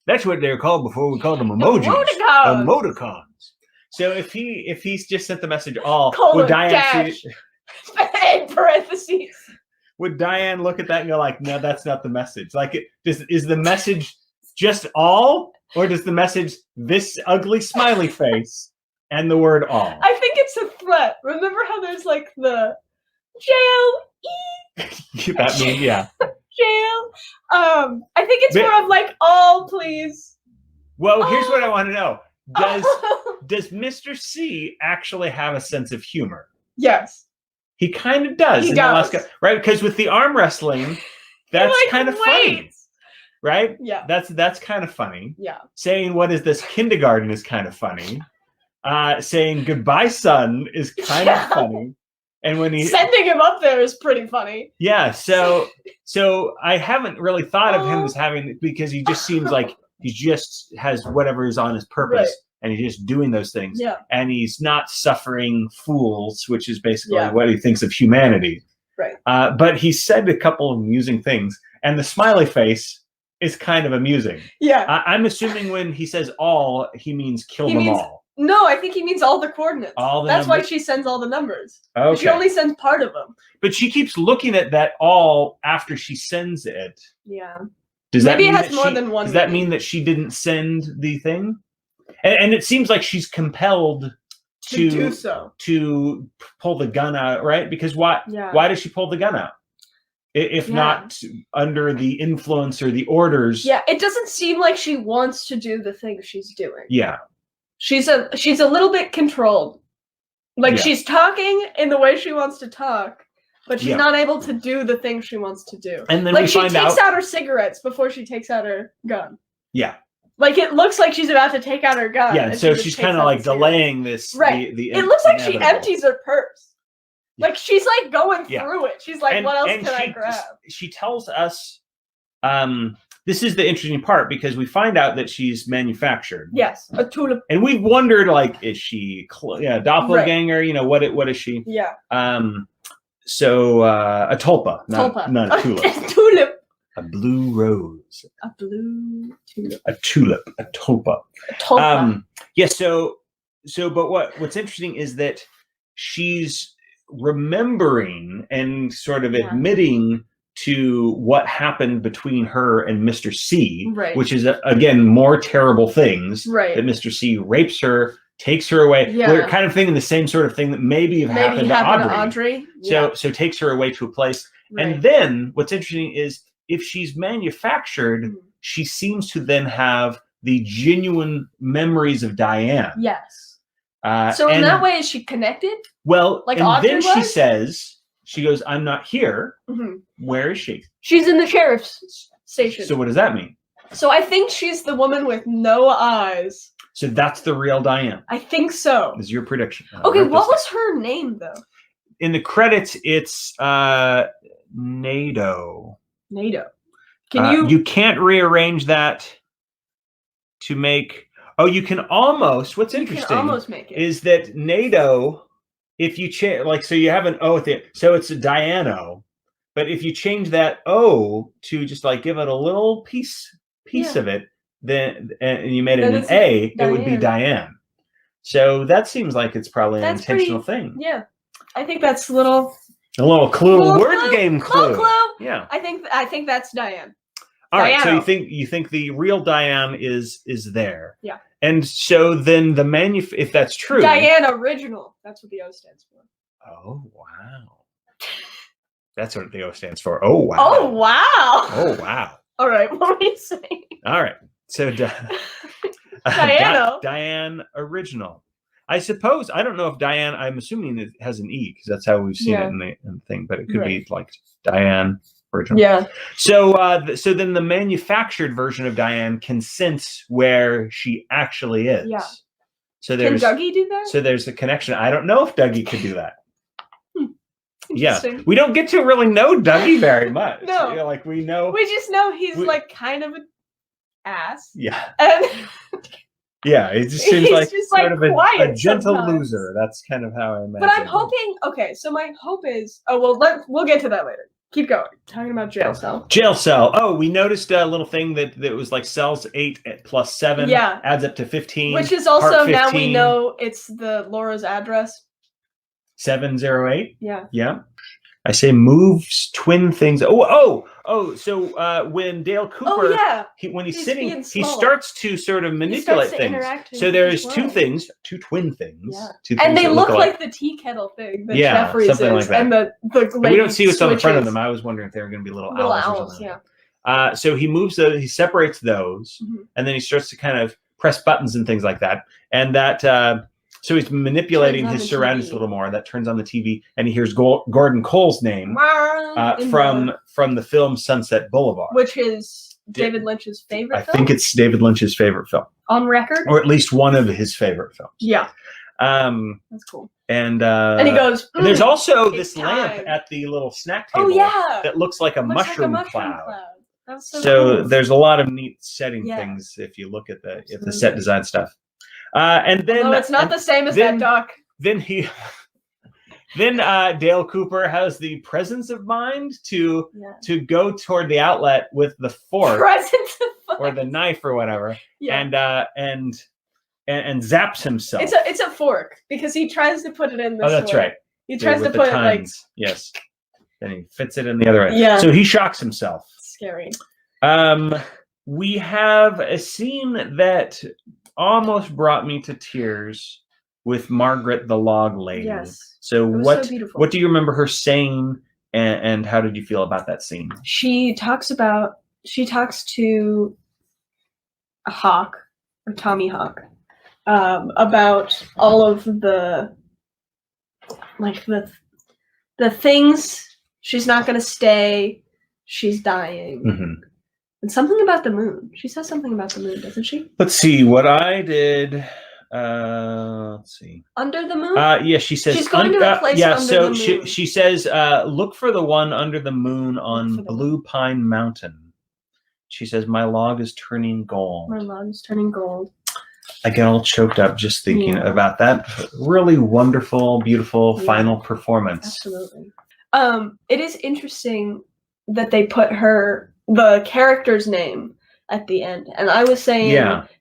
A: that's what they were called before we called them emojis. Emoticons. So if he's just sent the message all, would Diane
B: in parentheses?
A: Would Diane look at that and go like, no, that's not the message? Like, is the message just all, or does the message this ugly smiley face? And the word all.
B: I think it's a threat. Remember how there's like the jail?
A: That means
B: jail. I think it's more of like all, please.
A: Well, here's what I want to know: does Mr. C actually have a sense of humor?
B: Yes,
A: he kind of does.
B: He does,
A: right? Because with the arm wrestling, that's kind of funny, right?
B: Yeah,
A: that's kind of funny.
B: Yeah,
A: saying what is this kindergarten is kind of funny. Saying goodbye, son, is kind of funny, and when he
B: sending him up there is pretty funny.
A: Yeah, so I haven't really thought of him as having, because he just seems like he just has whatever is on his purpose, and he's just doing those things.
B: Yeah,
A: and he's not suffering fools, which is basically what he thinks of humanity.
B: Right.
A: But he said a couple of amusing things, and the smiley face is kind of amusing.
B: Yeah,
A: I'm assuming when he says all, he means kill them all.
B: No, I think he means all the coordinates. That's why she sends all the numbers. Okay. She only sends part of them.
A: But she keeps looking at that all after she sends it.
B: Yeah.
A: Maybe it has more than one. Does that mean that she didn't send the thing? And it seems like she's compelled to
B: do so.
A: To pull the gun out, right? Because why does she pull the gun out? If not under the influence or the orders.
B: Yeah, it doesn't seem like she wants to do the thing she's doing.
A: Yeah.
B: She's a little bit controlled. Like she's talking in the way she wants to talk, but she's not able to do the thing she wants to do.
A: And then
B: like she takes out her cigarettes before she takes out her gun.
A: Yeah.
B: Like it looks like she's about to take out her gun.
A: Yeah, so she's kind of like delaying this.
B: Right. It looks like she empties her purse. Like she's like going through it. She's like, what else can I grab?
A: She tells us, this is the interesting part because we find out that she's manufactured.
B: Yes, a tulip.
A: And we've wondered, like, is she doppelganger? Right. You know, what is she?
B: Yeah.
A: So a tulpa, not a tulip.
B: A tulip.
A: A blue rose.
B: A blue tulip.
A: A tulip. A tulpa.
B: A tulpa.
A: Yeah. But what's interesting is that she's remembering and sort of admitting to what happened between her and Mr. C, which is again more terrible things. Right. That Mr. C rapes her, takes her away. Yeah. We're kind of thinking the same sort of thing that maybe happened to Audrey. So takes her away to a place. Right. And then what's interesting is if she's manufactured, she seems to then have the genuine memories of Diane.
B: Yes. So in that way, is she connected?
A: Well, like and then she says, she goes, I'm not here. Where is she?
B: She's in the sheriff's station.
A: So what does that mean?
B: So I think she's the woman with no eyes.
A: So that's the real Diane.
B: I think so.
A: Is your prediction.
B: Okay, what was her name, though?
A: In the credits, it's Naido.
B: Naido.
A: You can't rearrange that to make... Oh, you can almost... What's interesting
B: can almost make it.
A: Is that Naido, if you change... Like, so you have an O at the end. So it's a Diano. But if you change that O to just like give it a little piece of it, then and you made it an A, it would be Diane. So that seems like it's probably an intentional thing.
B: Yeah. I think that's a little
A: clue, word game clue.
B: Little clue.
A: Yeah.
B: I think that's Diane.
A: All right, so you think the real Diane is there.
B: Yeah.
A: And so then if that's true.
B: Diane original. That's what the O stands for.
A: Oh wow. That's what the O stands for. Oh wow.
B: Oh wow.
A: Oh wow.
B: All right, what were you saying?
A: All right. So Diane original. I suppose I don't know if Diane. I'm assuming it has an E because that's how we've seen it in the thing. But it could be like Diane original.
B: Yeah.
A: So so then the manufactured version of Diane can sense where she actually is.
B: Yeah.
A: So
B: can Dougie do that?
A: So there's a connection. I don't know if Dougie could do that. Yeah, we don't get to really know Dougie very much.
B: No,
A: you know, like we
B: just know he's like kind of an ass.
A: Yeah.
B: And
A: yeah, it just seems like sort of a gentle loser. That's kind of how I imagine.
B: But I'm hoping. Okay, so my hope is. Oh well, we'll get to that later. Keep going. Talking about jail cell.
A: Jail cell. Oh, we noticed a little thing that was like cells 8 plus 7.
B: Yeah.
A: Adds up to 15.
B: Which is also now we know it's the Laura's address.
A: 708.
B: Yeah.
A: Yeah. I say moves twin things. So when Dale Cooper, when he's sitting, he starts to sort of manipulate things. So there's two twin things.
B: Yeah. And they look like the tea kettle thing that Jeffries
A: something
B: is,
A: like that.
B: and the
A: we don't see what's on the front of them. I was wondering if they were going to be little owls or something.
B: Yeah.
A: So he moves those, he separates those, and then he starts to kind of press buttons and things like that, and that. So he's manipulating his surroundings a little more. That turns on the TV, and he hears Gordon Cole's name from the film Sunset Boulevard,
B: which is David Lynch's favorite film?
A: I think it's David Lynch's favorite film.
B: On record?
A: Or at least one of his favorite films.
B: Yeah. That's cool.
A: And
B: he goes,
A: and there's also this lamp at the little snack table that looks like a mushroom cloud.
B: So
A: cool. There's a lot of neat setting things if you look at the set design stuff. And then
B: it's not the same as that duck.
A: Then Dale Cooper has the presence of mind to go toward the outlet with the fork or the knife or whatever. Yeah. and zaps himself.
B: It's a fork because he tries to put it in this.
A: Oh, that's right.
B: He tries to put it like
A: yes. Then he fits it in the other end.
B: Yeah.
A: So he shocks himself.
B: Scary.
A: We have a scene that almost brought me to tears with Margaret the log lady.
B: Yes.
A: So what do you remember her saying, and how did you feel about that scene?
B: She talks to a hawk, or Tommy Hawk, about all of the things. She's not going to stay. She's dying.
A: Mm-hmm.
B: And something about the moon. She says something about the moon, doesn't she?
A: Let's see what I did. Let's see.
B: Under the moon?
A: Yeah, she says
B: she's going to a place under the moon.
A: She says, look for the one under the moon on Blue Pine Mountain. She says, my log is turning gold.
B: My log is turning gold.
A: I get all choked up just thinking about that really wonderful, beautiful final performance.
B: Absolutely. It is interesting that they put the character's name at the end. And I was saying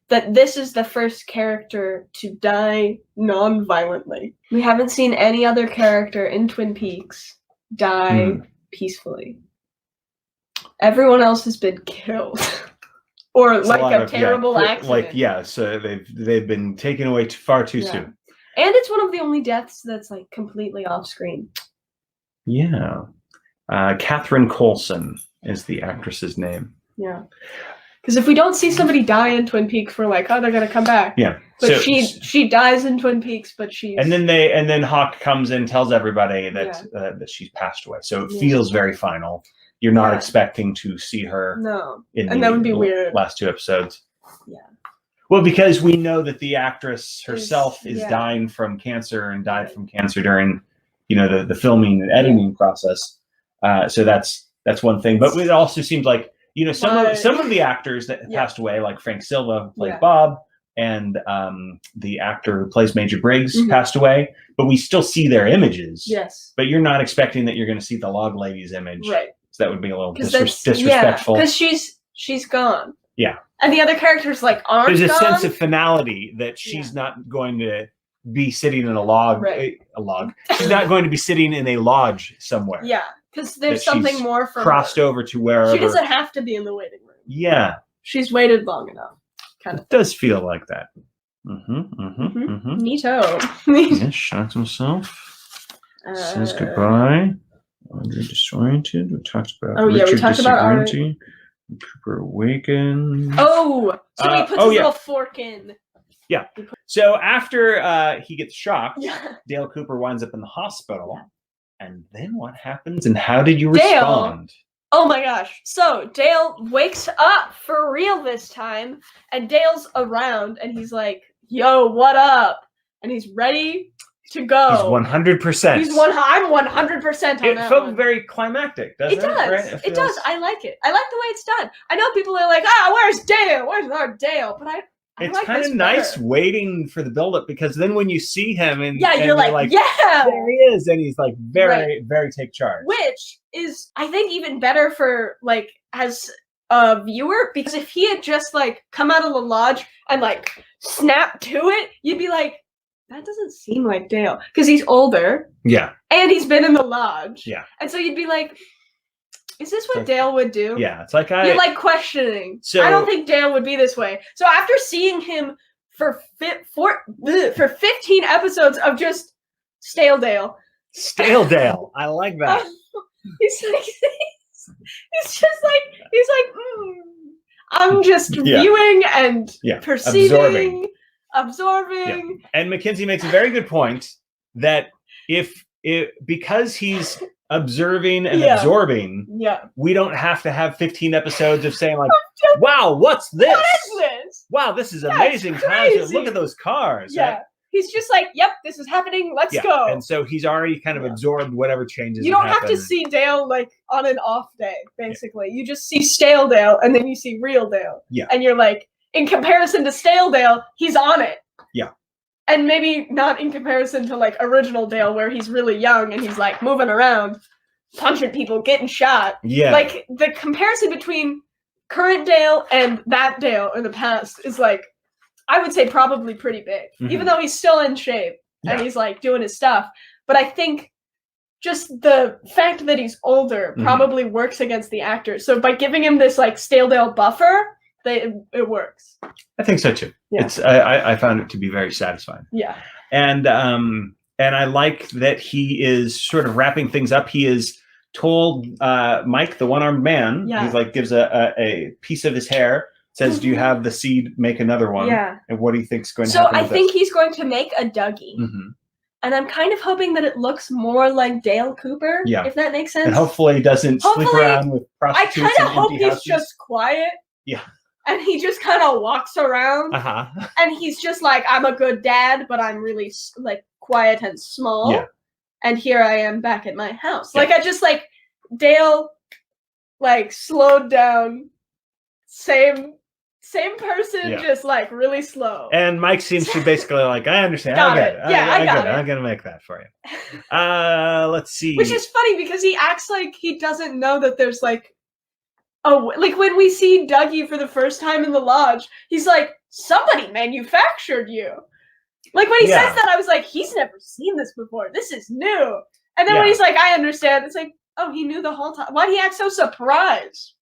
B: that this is the first character to die non-violently. We haven't seen any other character in Twin Peaks die peacefully. Everyone else has been killed. Or it's like a terrible accident.
A: So they've been taken away far too soon.
B: And it's one of the only deaths that's like completely off screen.
A: Yeah. Catherine Coulson is the actress's name.
B: Yeah. Because if we don't see somebody die in Twin Peaks, we're like, oh, they're gonna come back.
A: Yeah.
B: But she dies in Twin Peaks, but she's
A: and then Hawk comes in and tells everybody that that she's passed away. So it feels very final. You're not expecting to see her.
B: No.
A: And
B: that would be weird.
A: Last two episodes.
B: Yeah.
A: Well, because we know that the actress herself is dying from cancer and died from cancer during, the filming and editing process. So that's one thing. But it also seems like, some of the actors that passed away, like Frank Silva, who played Bob, and the actor who plays Major Briggs passed away. But we still see their images.
B: Yes.
A: But you're not expecting that you're going to see the log lady's image.
B: Right.
A: So that would be a little disrespectful.
B: Because she's gone.
A: Yeah.
B: And the other characters aren't
A: There's a
B: gone.
A: sense of finality that she's not going to be sitting in a log. She's not going to be sitting in a lodge somewhere.
B: Yeah. Because there's something more for
A: crossed
B: her.
A: Over to wherever.
B: She doesn't have to be in the waiting room.
A: Yeah.
B: She's waited long enough.
A: It does feel like that.
B: Neato.
A: Yes, shocks himself. Says goodbye. You're disoriented. We talked about Richard disorienting. Cooper awaken.
B: Oh, so he puts his little fork in.
A: Yeah. So after he gets shocked, Dale Cooper winds up in the hospital. And then what happens? And how did you respond?
B: Oh my gosh. So Dale wakes up for real this time. And Dale's around. And he's like, yo, what up? And he's ready to go.
A: He's 100%.
B: I'm 100% on that.
A: It felt very climactic, doesn't it?
B: It does.
A: Right?
B: It does. I like it. I like the way it's done. I know people are like, where's Dale? Where's our Dale? But
A: it's like kind of nice waiting for the buildup, because then when you see him and
B: you're like,
A: there he is, and he's like very take charge.
B: Which is, I think, even better for as a viewer, because if he had just come out of the lodge and snapped to it, you'd be like, that doesn't seem like Dale, because he's older.
A: Yeah.
B: And he's been in the lodge.
A: Yeah.
B: And so you'd be like, is this what Dale would do?
A: Yeah, it's like
B: you're questioning. So I don't think Dale would be this way. So after seeing him for 15 episodes of just stale Dale.
A: Stale Dale. I like that.
B: He's I'm just viewing and perceiving, absorbing.
A: Yeah. And Mackenzie makes a very good point that because he's observing and absorbing, we don't have to have 15 episodes of saying wow, what's this?
B: What is this?
A: Wow, this is amazing. Look at those cars.
B: Yeah. Right? He's just like, yep, this is happening. Let's go.
A: And so he's already kind of absorbed whatever changes.
B: You don't have to see Dale on an off day, basically. Yeah. You just see stale Dale and then you see real Dale.
A: Yeah.
B: And you're like, in comparison to stale Dale, he's on it.
A: Yeah.
B: And maybe not in comparison to original Dale, where he's really young and he's moving around, punching people, getting shot.
A: Yeah.
B: The comparison between current Dale and that Dale in the past is I would say probably pretty big, even though he's still in shape and he's like doing his stuff. But I think just the fact that he's older probably works against the actor. So by giving him this like Staledale buffer, it works.
A: I think so too. Yeah. I found it to be very satisfying.
B: Yeah.
A: And I like that he is sort of wrapping things up. He is told Mike, the one-armed man, he's like gives a piece of his hair, says, "Do you have the seed? Make another one." Yeah. And what do you think's going to happen?
B: So I think he's going to make a Dougie. And I'm kind of hoping that it looks more like Dale Cooper, if that makes sense.
A: And hopefully he doesn't sleep around with prostitutes.
B: I kind of hope he's just quiet.
A: Yeah.
B: And he just kind of walks around. And he's just like, I'm a good dad, but I'm really like quiet and small. Yeah. And here I am back at my house. Yeah. Like I just like Dale like slowed down, same person, just like really slow.
A: And Mike seems to basically like, I understand. I got it. I got it. I'm gonna make that for you. Let's see.
B: Which is funny because he acts like he doesn't know that there's like, like when we see Dougie for the first time in the lodge, he's like, somebody manufactured you. Like when he says that, I was like, he's never seen this before. This is new. And then when he's like, I understand, it's like, oh, he knew the whole time. Why'd he act so surprised?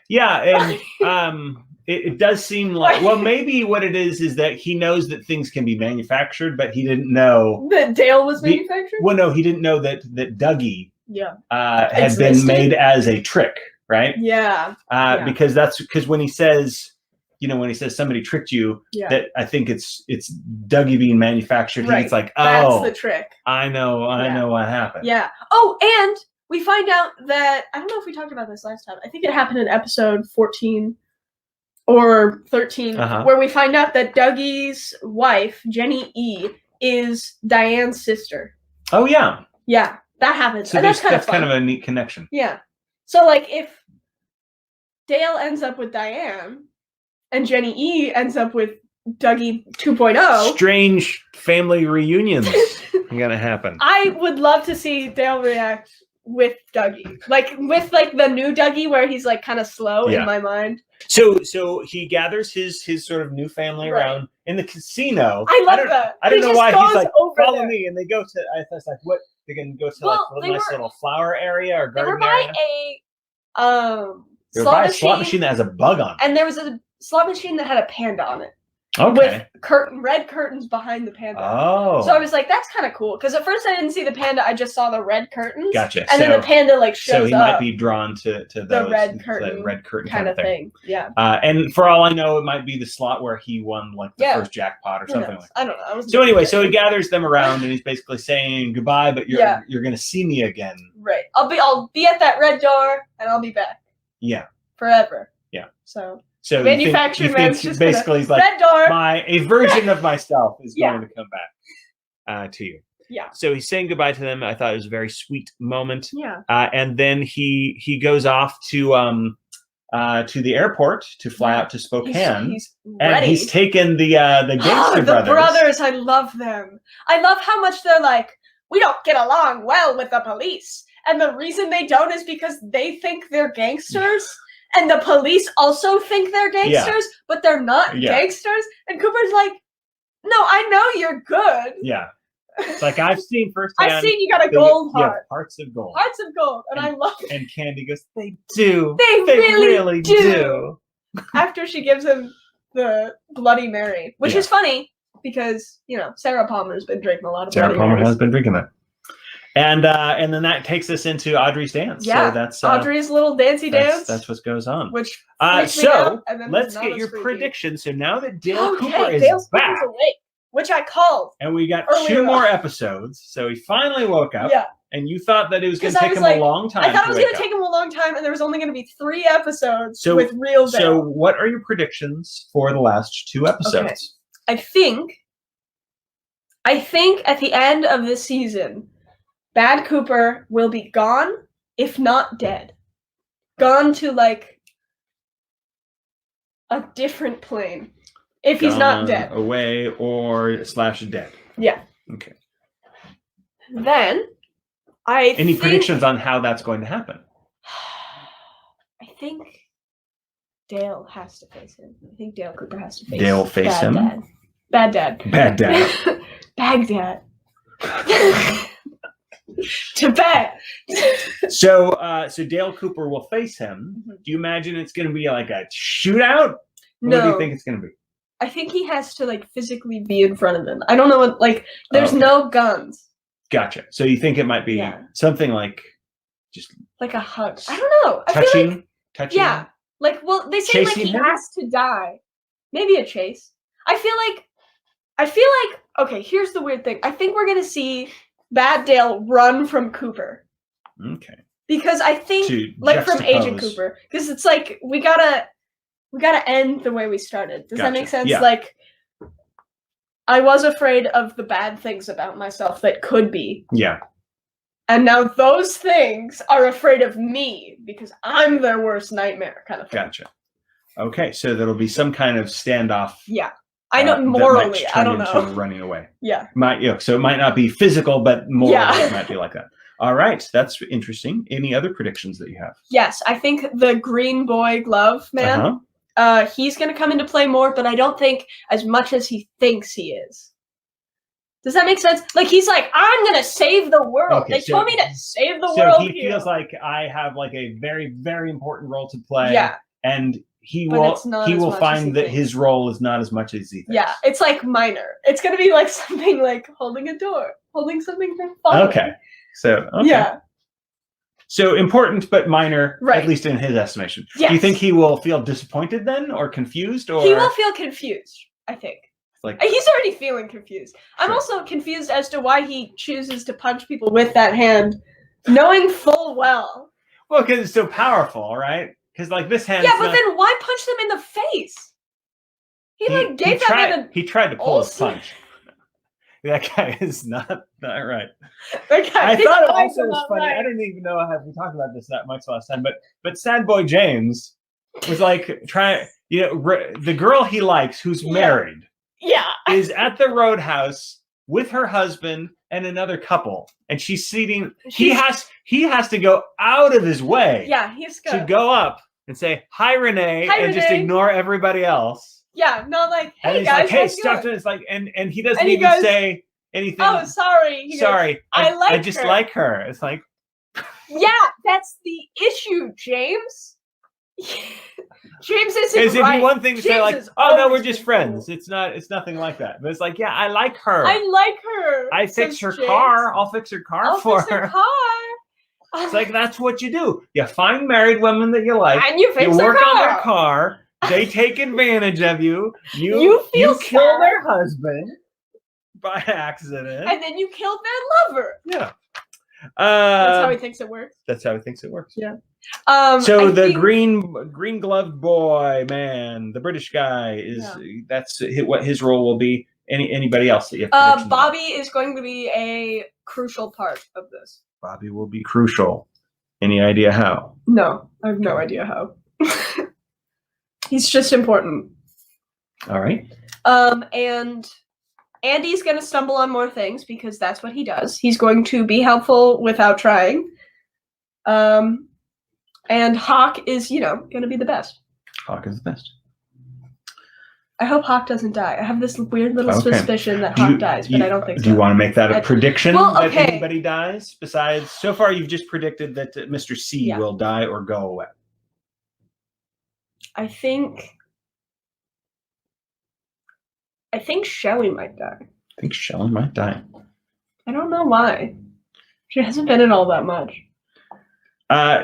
A: Yeah, and it does seem like, well, maybe what it is that he knows that things can be manufactured, but he didn't know
B: that Dale was manufactured.
A: Well, no, he didn't know that Dougie had been made as a trick, right?
B: Yeah.
A: Because when he says, when he says somebody tricked you, that I think it's Dougie being manufactured. Right. It's like, oh,
B: that's the trick.
A: I know what happened.
B: Yeah. Oh, and we find out that, I don't know if we talked about this last time. I think it happened in episode 14 or 13, where we find out that Dougie's wife, Jenny E., is Diane's sister.
A: Oh, yeah.
B: Yeah, that happens.
A: So
B: and that's
A: kind of a neat connection.
B: Yeah. So, like, if Dale ends up with Diane and Jenny E. ends up with Dougie 2.0.
A: Strange family reunions are going to happen.
B: I would love to see Dale react with Dougie, like with like the new Dougie where he's like kind of slow in my mind.
A: So he gathers his sort of new family around in the casino.
B: I love that.
A: I don't know why he's like, follow me, and they go to. I was like, what? They're gonna go to like a nice little flower area or garden area.
B: They were by a
A: slot machine that has a bug on it,
B: and there was a slot machine that had a panda on it.
A: Okay.
B: With red curtains behind the panda.
A: Oh.
B: So I was like, that's kind of cool. Because at first I didn't see the panda. I just saw the red curtains.
A: Gotcha.
B: And then the panda like shows up.
A: So he might be drawn to those,
B: the red curtain
A: kind of thing.
B: Yeah.
A: And for all I know, it might be the slot where he won like the first jackpot or something like that.
B: I don't know.
A: So anyway, so he gathers them around and he's basically saying goodbye, but you're going to see me again.
B: Right. I'll be at that red door and I'll be back.
A: Yeah.
B: Forever.
A: Yeah.
B: So manufactured man's just
A: basically he's like,
B: red door.
A: A version of myself is going to come back to you.
B: Yeah.
A: So he's saying goodbye to them. I thought it was a very sweet moment.
B: Yeah.
A: And then he goes off to the airport to fly out to Spokane.
B: He's ready.
A: And he's taken the gangster brothers.
B: The brothers, I love them. I love how much they're like, we don't get along well with the police. And the reason they don't is because they think they're gangsters. And the police also think they're gangsters, but they're not gangsters. And Cooper's like, no, I know you're good.
A: Yeah. It's like, I've seen firsthand.
B: I've seen you got a gold heart.
A: Hearts of gold.
B: Hearts of gold. And I love it.
A: And Candy goes, they do.
B: They really do. After she gives him the Bloody Mary, which is funny because, Sarah Palmer's been drinking a lot of Bloody Marys.
A: Sarah Palmer has been drinking that. And then that takes us into Audrey's dance.
B: Yeah,
A: so that's
B: Audrey's little dancey dance.
A: That's what goes on.
B: Which
A: so let's get your prediction. So now that Dale Cooper is back,
B: awake, which I called,
A: and we got 2 more episodes, so he finally woke up.
B: Yeah.
A: And you thought that it was going to take him a long time.
B: I thought it was going to take him a long time, and there was only going to be 3 episodes with real Dale.
A: So what are your predictions for the last 2 episodes?
B: Okay. I think at the end of this season, Bad Cooper will be gone, if not dead. Gone to, like, a different plane. If he's not dead.
A: Away or / dead.
B: Yeah.
A: Okay.
B: Then,
A: Any predictions on how that's going to happen?
B: I think Dale has to face him. I think Dale Cooper has to face
A: Dale face him?
B: Dad. Bad dad.
A: Bad dad.
B: Baghdad. Tibet.
A: So Dale Cooper will face him. Do you imagine it's going to be like a shootout?
B: No.
A: What do you think it's going to be?
B: I think he has to like physically be in front of him. I don't know what there's no guns.
A: Gotcha. So you think it might be something like just
B: like a hug. I don't know.
A: Touching.
B: Yeah. Like they say like he has to die. Maybe a chase. I feel like okay, here's the weird thing. I think we're gonna see Bad Dale run from Cooper.
A: Okay.
B: Because I think from Agent Cooper. Because it's like we gotta end the way we started. Does that make sense?
A: Yeah.
B: Like I was afraid of the bad things about myself that could be.
A: Yeah.
B: And now those things are afraid of me because I'm their worst nightmare kind of thing.
A: Gotcha. Okay, so there'll be some kind of standoff.
B: Yeah. I know morally, I don't know.
A: Running away.
B: Yeah.
A: So it might not be physical, but morally it might be like that. All right, that's interesting. Any other predictions that you have?
B: Yes, I think the green boy glove man, he's going to come into play more, but I don't think as much as he thinks he is. Does that make sense? Like, he's like, I'm going to save the world. Okay, they told me to save the world. So
A: he feels like I have like a very, very important role to play. Yeah. And he will find that his role is not as much as he thinks.
B: Yeah, it's like minor. It's going to be like something like holding a door, holding something from falling.
A: Okay. So, yeah. So important, but minor, at least in his estimation. Yes. Do you think he will feel disappointed then or confused? Or
B: he will feel confused, I think.
A: Like,
B: he's already feeling confused. I'm also confused as to why he chooses to punch people with that hand, knowing full well.
A: Well, because it's so powerful, right? Because like this hand.
B: Yeah, but then why punch them in the face? He gave that man
A: he tried to pull his punch. That guy is not right.
B: That guy
A: I thought it also was funny. Right. I don't even know we talked about this that much last time, but Sad Boy James was like the girl he likes who's married.
B: Yeah.
A: Is at the Roadhouse with her husband and another couple, and she's seating. He has to go out of his way.
B: Yeah,
A: to go up and say hi, Renee, and just ignore everybody else.
B: Yeah, not like hey
A: and he's
B: guys,
A: like, hey, stop! It's like, and he doesn't even say anything.
B: Oh, sorry.
A: Sorry, I just like her. It's like,
B: yeah, that's the issue, James. James isn't
A: As
B: right.
A: If you one thing to say like, oh no, we're just friends. It's nothing like that. But it's like, yeah, I like her.
B: I like her.
A: I fix her car. I'll fix her car for her. It's like that's what you do. You find married women that you like,
B: and you
A: work on their car. They take advantage of you. You kill their husband by accident,
B: and then you killed their lover.
A: Yeah.
B: That's how he thinks it works.
A: That's how he thinks it works.
B: Yeah.
A: So the green gloved boy man, the British guy that's what his role will be. Anybody else that you have
B: Bobby is going to be a crucial part of this.
A: Bobby will be crucial. Any idea how?
B: No, I have no idea how. He's just important.
A: All right.
B: And Andy's going to stumble on more things because that's what he does. He's going to be helpful without trying. And Hawk is, going to be the best.
A: Hawk is the best.
B: I hope Hawk doesn't die. I have this weird little suspicion that Hawk dies, but I don't think so.
A: Do you want to make that a prediction that anybody dies? Besides, so far you've just predicted that Mr. C will die or go away.
B: I think Shelley might die.
A: I think Shelley might die.
B: I don't know why. She hasn't been in all that much.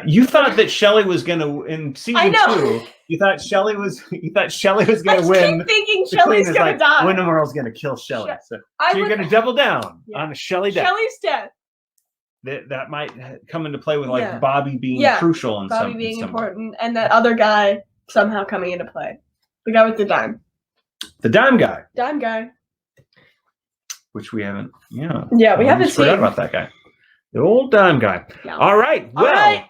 A: You thought that Shelley was gonna in season 2. You thought Shelley was gonna win.
B: I keep thinking Shelley's gonna die.
A: Wyndham Earle's gonna kill Shelley. So you're gonna double down on a Shelley death.
B: Shelley's death.
A: That might come into play with Bobby being crucial and
B: Bobby being important, and that other guy somehow coming into play. The guy with the dime.
A: The dime guy.
B: Dime guy.
A: Which we haven't. Yeah.
B: Yeah, we haven't seen.
A: Forgot about that guy. The old dime guy. Yeah. All right. Well,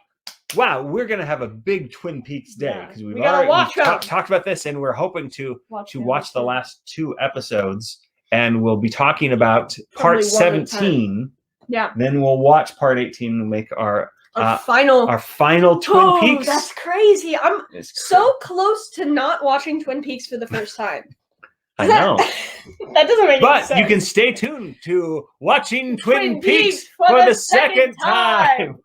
A: wow, we're going to have a big Twin Peaks day because we've already talked about this, and we're hoping to watch the last 2 episodes, and we'll be talking about part 17.
B: Yeah.
A: Then we'll watch part 18 and make our
B: final
A: Twin Peaks.
B: That's crazy. I'm so close to not watching Twin Peaks for the first time.
A: I know.
B: That doesn't make any sense.
A: But you can stay tuned to watching Twin Peaks for the second time.